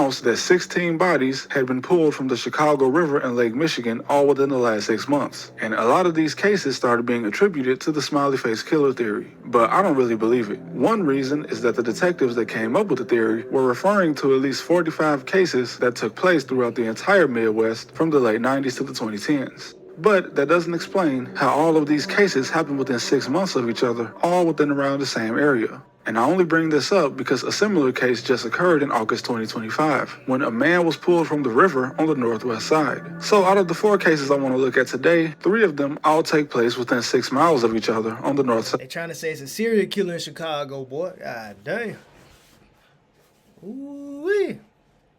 announced that 16 bodies had been pulled from the Chicago River and Lake Michigan all within the last 6 months. And a lot of these cases started being attributed to the smiley face killer theory. But I don't really believe it. One reason is that the detectives that came up with the theory were referring to at least 45 cases that took place throughout the entire Midwest from the late 90s to the 2010s. But that doesn't explain how all of these cases happened within 6 months of each other, all within around the same area. And I only bring this up because a similar case just occurred in August 2025, when a man was pulled from the river on the northwest side. So out of the 4 cases I want to look at today, 3 of them all take place within 6 miles of each other on the north side. They trying to say it's a serial killer in Chicago, boy. God damn. Ooh-wee.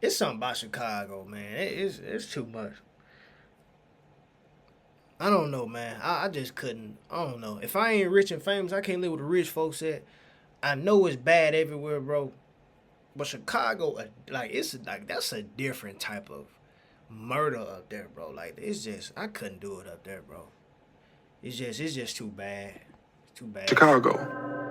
It's something about Chicago, man. It's too much. I don't know, man. I just couldn't. I don't know. If I ain't rich and famous, I can't live with the rich folks at. I know it's bad everywhere, bro. But Chicago, it's like that's a different type of murder up there, bro. Like it's just I couldn't do it up there, bro. It's just too bad. It's too bad. Chicago.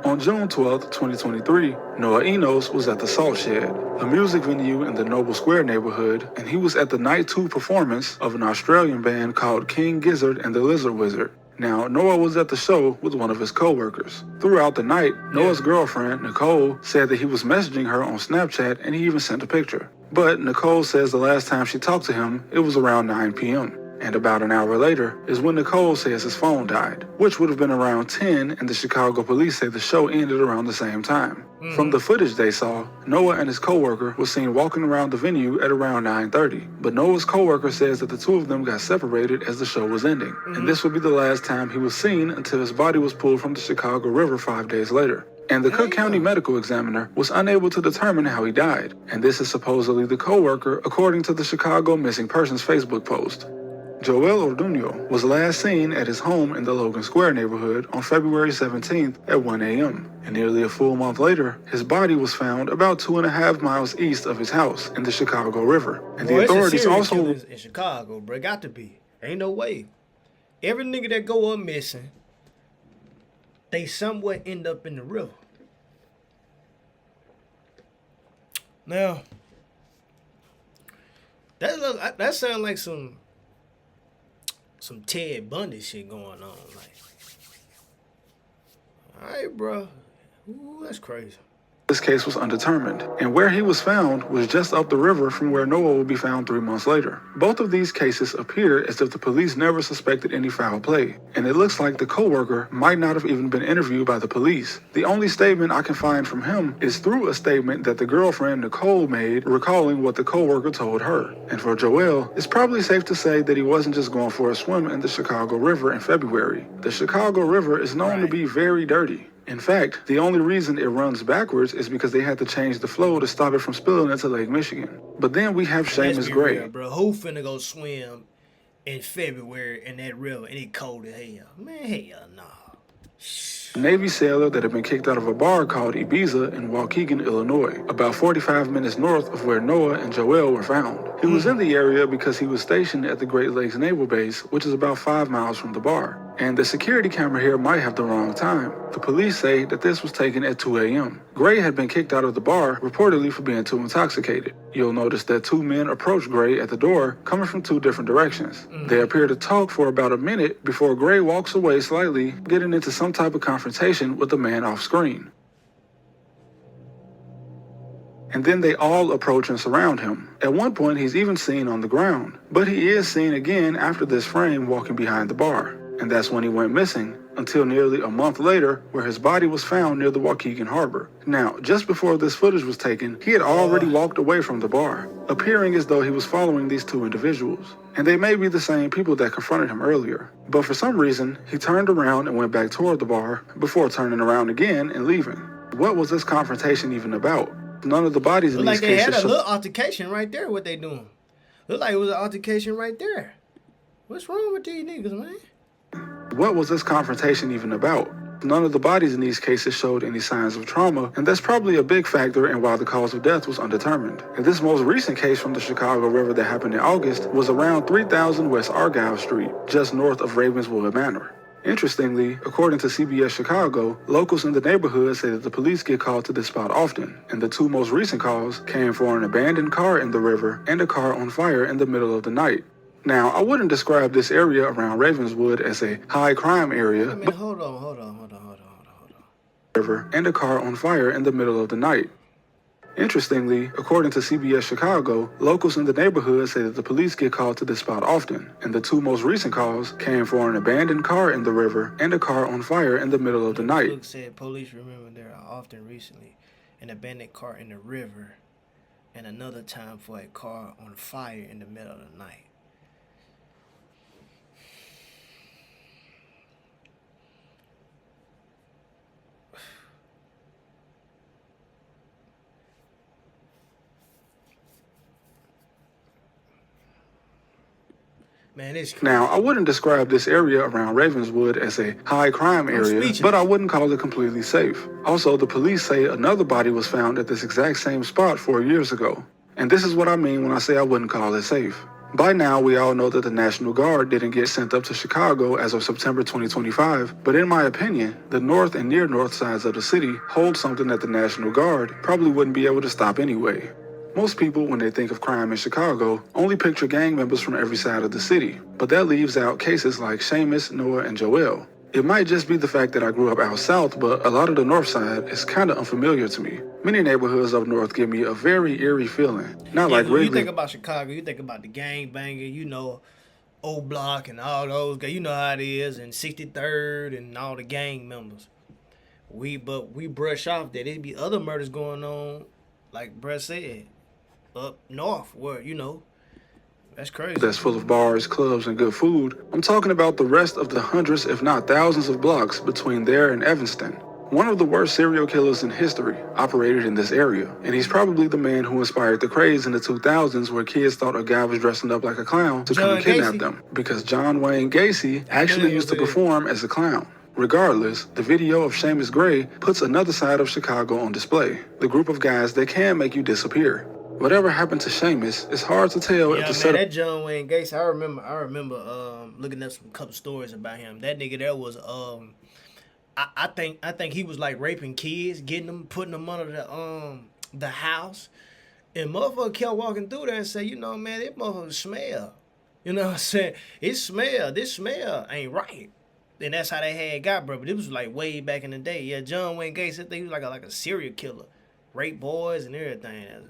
On June 12, 2023, Noah Enos was at the Salt Shed, a music venue in the Noble Square neighborhood, and he was at the Night 2 performance of an Australian band called King Gizzard and the Lizard Wizard. Now, Noah was at the show with one of his co-workers. Throughout the night, Noah's girlfriend, Nicole, said that he was messaging her on Snapchat and he even sent a picture. But Nicole says the last time she talked to him, it was around 9 p.m. And about an hour later is when Nicole says his phone died, which would have been around 10, and the Chicago police say the show ended around the same time. From the footage they saw, Noah and his coworker were seen walking around the venue at around 9:30. But Noah's coworker says that the 2 of them got separated as the show was ending. And this would be the last time he was seen until his body was pulled from the Chicago River 5 days later. And the Cook County medical examiner was unable to determine how he died. And this is supposedly the coworker, according to the Chicago Missing Persons Facebook post. Joel Orduno was last seen at his home in the Logan Square neighborhood on February 17th at 1 a.m. And nearly a full month later, his body was found about 2.5 miles east of his house in the Chicago River. And the authorities also... in Chicago, bro. Got to be. Ain't no way. Every nigga that go up missing, they somewhat end up in the river. Now, that sounds like some Ted Bundy shit going on. Like, all right, bro. Ooh, that's crazy. This case was undetermined, and where he was found was just up the river from where Noah would be found 3 months later. Both of these cases appear as if the police never suspected any foul play, and it looks like the co-worker might not have even been interviewed by the police. The only statement I can find from him is through a statement that the girlfriend Nicole made recalling what the co-worker told her. And for Joel, it's probably safe to say that he wasn't just going for a swim in the Chicago River in February. The Chicago River is known to be very dirty. In fact, the only reason it runs backwards is because they had to change the flow to stop it from spilling into Lake Michigan. But then we have Seamus Gray. Real, bro. Who finna go swim in February in that river and it cold as hell? Man, hell nah. A Navy sailor that had been kicked out of a bar called Ibiza in Waukegan, Illinois, about 45 minutes north of where Noah and Joel were found. He was in the area because he was stationed at the Great Lakes Naval Base, which is about 5 miles from the bar. And the security camera here might have the wrong time. The police say that this was taken at 2 a.m. Gray had been kicked out of the bar, reportedly for being too intoxicated. You'll notice that 2 men approached Gray at the door, coming from 2 different directions. They appear to talk for about a minute before Gray walks away slightly, getting into some type of confrontation with the man off screen. And then they all approach and surround him. At one point, he's even seen on the ground. But he is seen again after this frame walking behind the bar. And that's when he went missing, until nearly a month later, where his body was found near the Waukegan Harbor. Now, just before this footage was taken, he had already walked away from the bar, appearing as though he was following these 2 individuals. And they may be the same people that confronted him earlier. But for some reason, he turned around and went back toward the bar, before turning around again and leaving. What was this confrontation even about? None of the bodies in these cases... Look like they had a little altercation right there, what they doing. Look like it was an altercation right there. What's wrong with these niggas, man? What was this confrontation even about? None of the bodies in these cases showed any signs of trauma, and that's probably a big factor in why the cause of death was undetermined. And this most recent case from the Chicago River that happened in August was around 3000 West Argyle Street, just north of Ravenswood Manor. Interestingly, according to CBS Chicago, locals in the neighborhood say that the police get called to this spot often, and the two most recent calls came for an abandoned car in the river and a car on fire in the middle of the night. Now, I wouldn't describe this area around Ravenswood as a high crime area, Wait a minute, hold on. river and a car on fire in the middle of the night. Interestingly, according to CBS Chicago, locals in the neighborhood say that the police get called to this spot often, and the two most recent calls came for an abandoned car in the river and a car on fire in the middle of the night. Look said police remember there are often recently an abandoned car in the river and another time for a car on fire in the middle of the night. Man, it's crazy. Now, I wouldn't describe this area around Ravenswood as a high crime area, speechless. but I wouldn't call it completely safe. Also, the police say another body was found at this exact same spot 4 years ago. And this is what I mean when I say I wouldn't call it safe. By now, we all know that the National Guard didn't get sent up to Chicago as of September 2025, but in my opinion, the north and near north sides of the city hold something that the National Guard probably wouldn't be able to stop anyway. Most people, when they think of crime in Chicago, only picture gang members from every side of the city, but that leaves out cases like Seamus, Noah, and Joel. It might just be the fact that I grew up out south, but a lot of the north side is kinda unfamiliar to me. Many neighborhoods up north give me a very eerie feeling. Not like when you Wrigley. think about Chicago, you think about the gang banger, O Block and all those guys. You know how it is, and 63rd and all the gang members. We brush off that it be other murders going on, like Brett said, up north where, that's crazy. That's full of bars, clubs, and good food. I'm talking about the rest of the hundreds, if not thousands of blocks between there and Evanston. One of the worst serial killers in history operated in this area, and he's probably the man who inspired the craze in the 2000s where kids thought a guy was dressing up like a clown to come and kidnap them, because John Wayne Gacy actually used to perform as a clown. Regardless, the video of Seamus Gray puts another side of Chicago on display, the group of guys that can make you disappear. Whatever happened to Seamus, it's hard to tell if the setup. That John Wayne Gacy, I remember looking up some couple stories about him. That nigga there was I think he was like raping kids, getting them, putting them under the house. And motherfucker kept walking through there and say, man, this motherfucker smell. You know what I'm saying? This smell ain't right. And that's how they had got, bro. But it was like way back in the day. Yeah, John Wayne Gacy, I think he was like a serial killer. Rape boys and everything.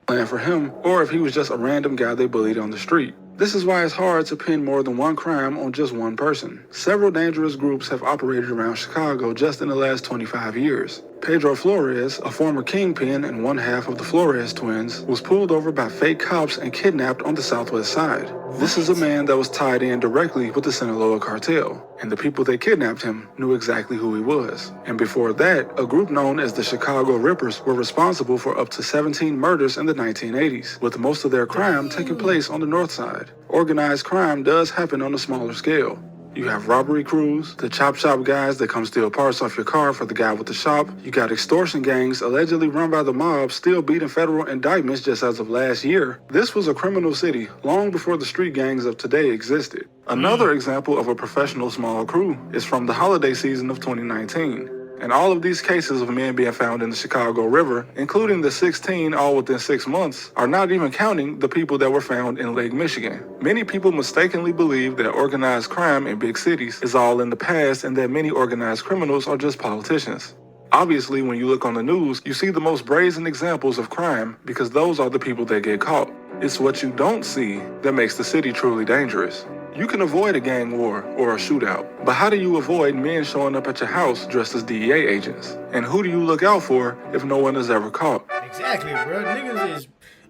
Plan for him, or if he was just a random guy they bullied on the street. This is why it's hard to pin more than one crime on just one person. Several dangerous groups have operated around Chicago just in the last 25 years. Pedro Flores, a former kingpin and one half of the Flores twins, was pulled over by fake cops and kidnapped on the southwest side. This is a man that was tied in directly with the Sinaloa cartel, and the people that kidnapped him knew exactly who he was. And before that, a group known as the Chicago Rippers were responsible for up to 17 murders in the 1980s, with most of their crime taking place on the north side. Organized crime does happen on a smaller scale. You have robbery crews, the chop shop guys that come steal parts off your car for the guy with the shop. You got extortion gangs allegedly run by the mob still beating federal indictments just as of last year. This was a criminal city long before the street gangs of today existed. Another example of a professional small crew is from the holiday season of 2019. And all of these cases of men being found in the Chicago River, including the 16 all within 6 months, are not even counting the people that were found in Lake Michigan. Many people mistakenly believe that organized crime in big cities is all in the past and that many organized criminals are just politicians. Obviously, when you look on the news, you see the most brazen examples of crime because those are the people that get caught. It's what you don't see that makes the city truly dangerous. You can avoid a gang war or a shootout, but how do you avoid men showing up at your house dressed as DEA agents? And who do you look out for if no one is ever caught? Exactly, bro. Niggas is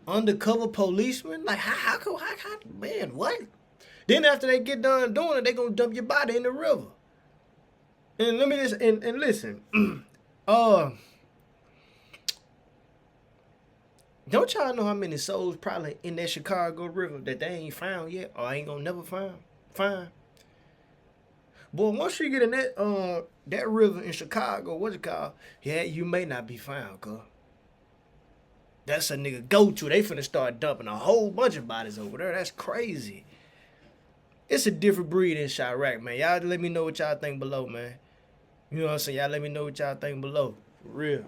undercover policemen. Like, how, man, what? Then after they get done doing it, they gonna dump your body in the river. And let me just, and listen, don't y'all know how many souls probably in that Chicago River that they ain't found yet or ain't gonna never find? Boy, once you get in that river in Chicago, what's it called? Yeah, you may not be found, cuz. That's a nigga go-to. They finna start dumping a whole bunch of bodies over there. That's crazy. it's a different breed in Chirac, man. Y'all let me know what y'all think below, man. You know what I'm saying? Y'all let me know what y'all think below. For real.